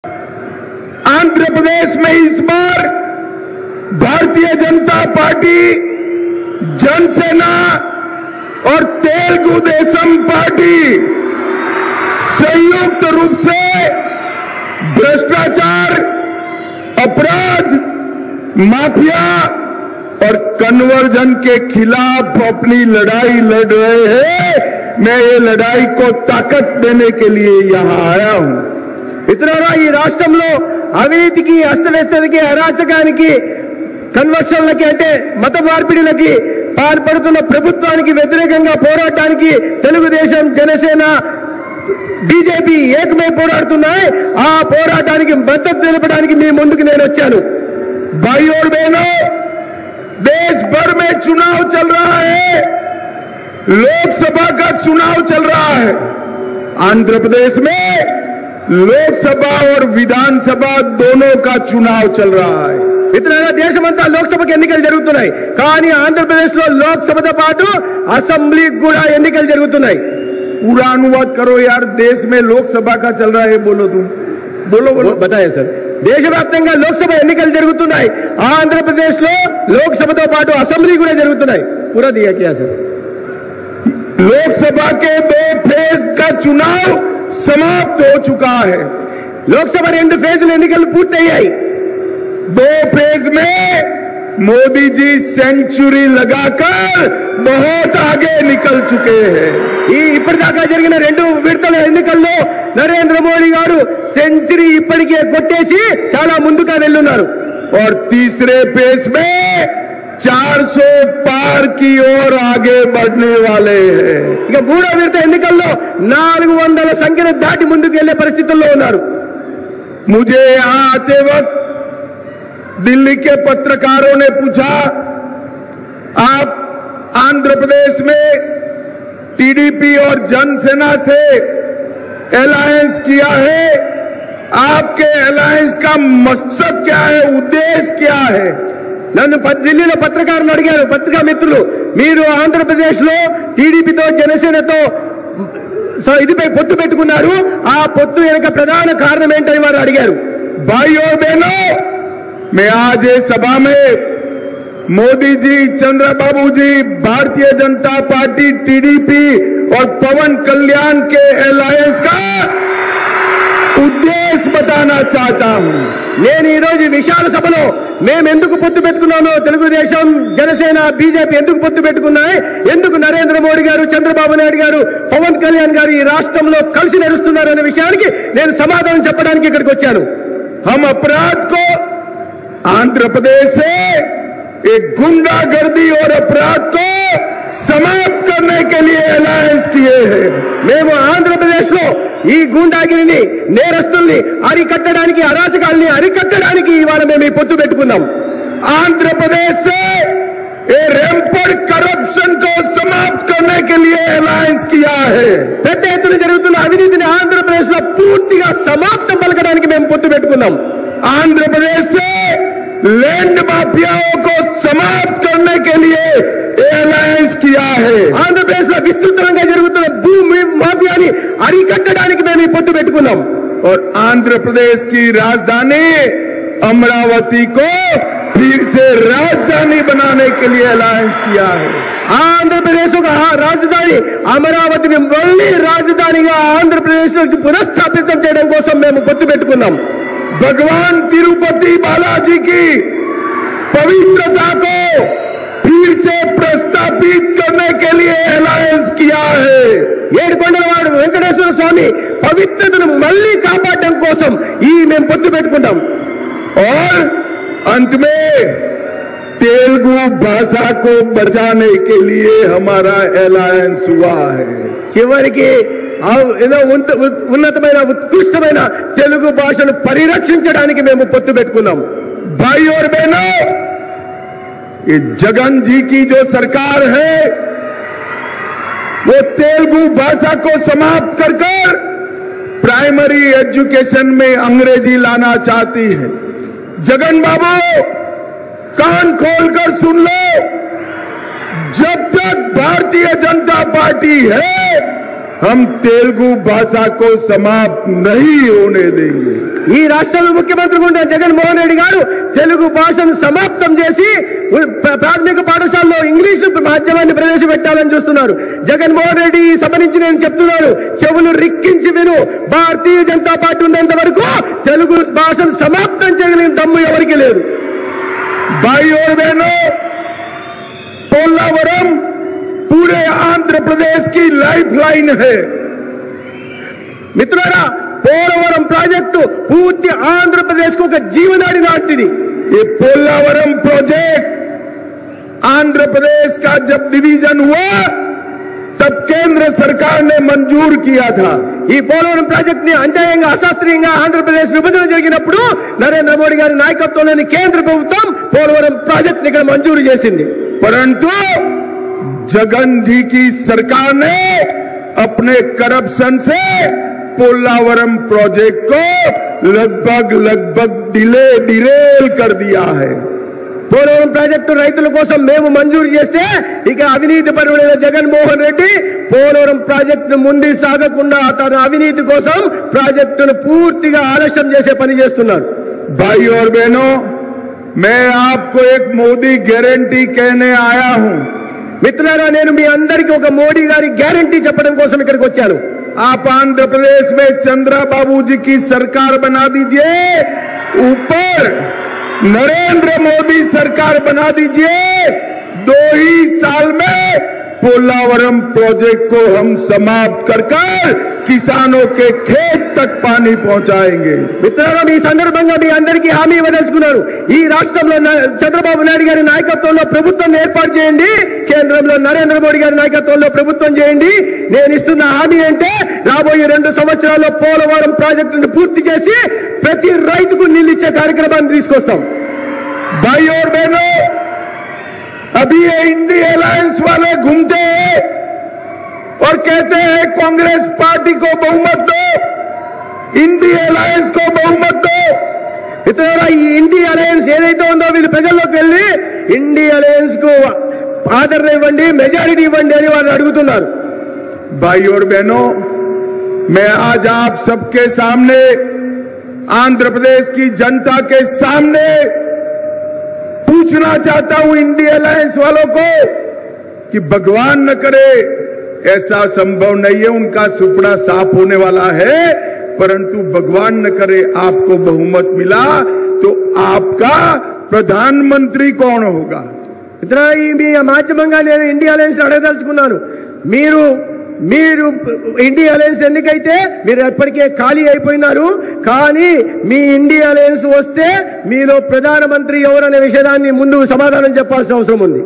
आंध्र प्रदेश में इस बार भारतीय जनता पार्टी, जनसेना और तेलुगु देशम पार्टी संयुक्त रूप से भ्रष्टाचार, अपराध, माफिया और कन्वर्जन के खिलाफ अपनी लड़ाई लड़ रहे हैं। मैं ये लड़ाई को ताकत देने के लिए यहाँ आया हूँ। మిత్రులారా, ఈ రాష్ట్రంలో అవినీతికి, అస్తవ్యస్తానికి, అరాచకానికి, కన్వర్షన్లకి అంటే మత మార్పిడిలకి పాల్పడుతున్న ప్రభుత్వానికి వ్యతిరేకంగా పోరాటానికి తెలుగుదేశం, జనసేన, బీజేపీ ఏకమై పోరాడుతున్నాయి। ఆ పోరాటానికి మద్దతు తెలపడానికి మీ ముందుకు నేను వచ్చాను। भाई और बहनों, देश भर में चुनाव चल रहा है, लोकसभा का चुनाव चल रहा है। आंध्र प्रदेश में लोकसभा और विधानसभा दोनों का चुनाव चल रहा है। మిత్రులారా, దేశమంతా లోక్సభకు ఎన్నికలు జరుగుతున్నాయి, కానీ ఆంధ్రప్రదేశ్ లో లోక్సభతో పాటు అసెంబ్లీకి కూడా ఎన్నికలు జరుగుతున్నాయి। पूरा अनुवाद करो यार, देश में लोकसभा का चल रहा है, बोलो तुम, बोलो बोलो बताए सर। దేశవ్యాప్తంగా లోక్సభ ఎన్నికలు జరుగుతున్నాయి, ఆంధ్రప్రదేశ్ లో లోక్సభతో పాటు అసెంబ్లీ కూడా జరుగుతున్నాయి। पूरा दिया क्या सर? लोकसभा के 2 फेज का चुनाव समाप्त हो चुका है। లోక్సభ 2 ఫేజ్ల ఎన్నికలు పూర్తయ్యాయి। 2 फेज में मोदी जी सेंचुरी लगाकर बहुत आगे निकल चुके हैं। ఇప్పటిదాకా జరిగిన 2 విడతల ఎన్నికల్లో నరేంద్ర మోడీ గారు సెంచరీ ఇప్పటికే కొట్టేసి చాలా ముందుగా వెళ్ళున్నారు। और तीसरे फेज में 400 पार की ओर आगे बढ़ने वाले हैं। ఇక 3వ విడత ఎన్నికల్లో 400 సంఖ్యను దాటి ముందుకు వెళ్లే పరిస్థితుల్లో ఉన్నారు। मुझे यहाँ आते वक्त दिल्ली के पत्रकारों ने पूछा, आप आंध्र प्रदेश में टीडीपी और जनसेना से अलायंस किया है, आपके अलायंस का मकसद क्या है, उद्देश्य क्या है? నన్ను ఢిల్లీలో పత్రికారులు అడిగారు, పత్రికా మిత్రులు, మీరు ఆంధ్రప్రదేశ్ లో టీడీపీతో, జనసేనతో ఇదిపై పొత్తు పెట్టుకున్నారు, ఆ పొత్తు వెనుక ప్రధాన కారణం ఏంటని వారు అడిగారు। भाई और बहनों, मैं आज इस सभा में मोदी जी, चंद्रबाबू जी, भारतीय जनता पार्टी, टीडीपी और पवन कल्याण के अलायंस का उद्देश्य बताना चाहता हूं। నేను ఈ రోజు విశాల సభలో మేము ఎందుకు పొత్తు పెట్టుకున్నామో, తెలుగుదేశం, జనసేన, బీజేపీ ఎందుకు పొత్తు పెట్టుకున్నాయి, ఎందుకు నరేంద్ర మోడీ గారు, చంద్రబాబు నాయుడు గారు, పవన్ కళ్యాణ్ గారు ఈ రాష్ట్రంలో కలిసి నడుస్తున్నారు అనే విషయానికి నేను సమాధానం చెప్పడానికి ఇక్కడికి వచ్చాను। हम अपराध को आंध्र प्रदेश से एक गुंडागर्दी और अपराध को समाप्त करने के लिए अलायंस किए हैं। మేము ఆంధ్రప్రదేశ్ లో ఈ గూండాగిరిని, నేరస్తుల్ని అరికట్టడానికి, అరాచకాల్ని అరికట్టడానికి ఇవాళ మేము ఈ పొత్తు పెట్టుకున్నాం। आंध्र प्रदेश से रैंपेंट करप्शन को समाप्त करने के लिए अलायंस किया है। పెద్ద ఎత్తున జరుగుతున్న అవినీతిని ఆంధ్రప్రదేశ్ లో పూర్తిగా సమాప్తం పలకడానికి మేము పొత్తు పెట్టుకున్నాం। आंध्र प्रदेश से लैंड माफियाओं को समाप्त करने के लिए अलायंस किया है। ఆంధ్రప్రదేశ్ లో విస్తృతంగా జరుగుతున్న భూమి మాఫియాని అరికట్టడానికి మేము ఈ పొత్తు పెట్టుకున్నాం। और आंध्र प्रदेश की राजधानी अमरावती को फिर से राजधानी बनाने के लिए अलायंस किया है। ఆంధ్రప్రదేశ్ ఒక రాజధాని అమరావతిని మళ్ళీ రాజధానిగా ఆంధ్రప్రదేశ్ పునఃస్థాపితం చేయడం కోసం మేము పొత్తు పెట్టుకున్నాం। भगवान तिरुपति बालाजी की पवित्रता को फिर से प्रस्तापित करने के लिए अलायंस किया है। ఏడుకొండలవాడు వెంకటేశ్వర స్వామి పవిత్రతను మళ్ళీ కాపాడడం కోసం ఈ మేము పొత్తు పెట్టుకున్నాం। और अंत में तेलुगु भाषा को बचाने के लिए हमारा अलायंस हुआ है। చివరికి ఏదో ఉన్నతమైన, ఉత్కృష్టమైన తెలుగు భాషను పరిరక్షించడానికి మేము పొత్తు పెట్టుకున్నాం। भाई और बहनों, ये जगन जी की जो सरकार है वो तेलुगु भाषा को समाप्त कर प्राइमरी एजुकेशन में अंग्रेजी लाना चाहती है। जगन बाबू, कान खोलकर सुन लो, जब तक भारतीय जनता पार्टी है हम तेलुगु भाषा को समाप्त नहीं होने देंगे। ఈ రాష్ట్రంలో ముఖ్యమంత్రిగా ఉన్న జగన్మోహన్ రెడ్డి గారు తెలుగు భాషను సమాప్తం చేసి ప్రాథమిక పాఠశాలలో ఇంగ్లీష్ మాధ్యమాన్ని ప్రవేశపెట్టాలని చూస్తున్నారు. జగన్మోహన్ రెడ్డి ఈ సభ నుంచి నేను చెప్తున్నాను, చెవులు రిక్కించి విను. భారతీయ జనతా పార్టీ ఉన్నంత వరకు తెలుగు భాషను సమాప్తం చేయగలిగిన దమ్ము ఎవరికి లేదు. भाई और बहनों, पोलावरम पूरे आंध्र प्रदेश की लाइफलाइन है। మిత్రులారా, పోలవరం ప్రాజెక్టు పూర్తి ఆంధ్రప్రదేశ్ కు ఒక జీవనాడి లాంటిది. ये पोलावरम प्रोजेक्ट आंध्र प्रदेश का जब डिवीजन हुआ तब केंद्र सरकार ने मंजूर किया था। ఈ పోలవరం ప్రాజెక్ట్ ని అన్యాయంగా అశాస్త్రీయంగా ఆంధ్రప్రదేశ్ విభజన జరిగినప్పుడు నరేంద్ర మోడీ గారి నాయకత్వంలోని కేంద్ర ప్రభుత్వం పోలవరం ప్రాజెక్ట్ ని ఇక్కడ మంజూరు చేసింది. परंतु जगन जी की सरकार ने अपने करप्शन से पोलावरम प्रोजेक्ट को लगभग डिरेल कर दिया है। పోలవరం ప్రాజెక్టు రైతుల కోసం మేము మంజూరు చేస్తే ఇక అవినీతి పరుడైన జగన్మోహన్ రెడ్డి పోలవరం ప్రాజెక్టును ముందు సాగకుండా తన అవినీతి కోసం ప్రాజెక్టును పూర్తిగా ఆలస్యం చేసే పని చేస్తున్నారు. भाई और बहनों, मैं आपको एक मोदी गारंटी कहने आया हूं। మిత్రులారా, నేను మీ అందరికీ ఒక మోడీ గారి గ్యారంటీ చెప్పడం కోసం ఇక్కడికి వచ్చాను. आप आंध्र प्रदेश में चंद्रबाबू जी की सरकार बना दीजिए, ऊपर नरेंद्र मोदी सरकार बना दीजिए। 2 ही साल में पोलावरम प्रोजेक्ट को हम समाप्त कर किसानों के खेत तक पानी पहुंचाएंगे। మిత్రులారా, ఈ సందర్భంగా మీ అందరికీ హామీ ఇవ్వదలుచుకున్నాను. ఈ రాష్ట్రంలో చంద్రబాబు నాయుడు గారి నాయకత్వంలో ప్రభుత్వం ఏర్పాటు చేయండి, కేంద్రంలో నరేంద్ర మోడీ గారి నాయకత్వంలో ప్రభుత్వం చేయండి. నేను ఇస్తున్న హామీ అంటే రాబోయే 2 సంవత్సరాల్లో పోలవరం ప్రాజెక్టును పూర్తి చేసి ప్రతి రైతుకు నీళ్ళు ఇచ్చే కార్యక్రమాన్ని తీసుకొస్తాం. भाई और बहनों, अभी ये इंडी अलायंस वाले घूमते हैं और कहते हैं कांग्रेस पार्टी को बहुमत दो, इंडी अलायंस को बहुमत दो। మిత్రులారా, ఈ ఇండి అలయన్స్ ఏదైతే ఉందో వీళ్ళు ప్రజల్లోకి వెళ్ళి ఇండి అలయన్స్ కు ఆదరణ ఇవ్వండి, మెజారిటీ ఇవ్వండి అని వాళ్ళు అడుగుతున్నారు. भाई और बहनों, मैं आज आप सबके सामने, आंध्र प्रदेश की जनता के सामने पूछना चाहता हूं इंडी अलायंस वालों को कि भगवान न करे, ऐसा संभव नहीं है, उनका सुपड़ा साफ होने वाला है, परंतु भगवान न करे आपको बहुमत मिला तो आपका प्रधानमंत्री कौन होगा? ఇతర ఈ మాధ్యమంగా నేను ఇండియా అలయన్స్ అడగదలుచుకున్నాను. మీరు ఇండియా అలయన్స్ ఎందుకైతే మీరు ఎప్పటికే ఖాళీ అయిపోయినారు, కానీ మీ ఇండియా అలయన్స్ వస్తే మీలో ప్రధానమంత్రి ఎవరనే విషయాన్ని ముందు సమాధానం చెప్పాల్సిన అవసరం ఉంది.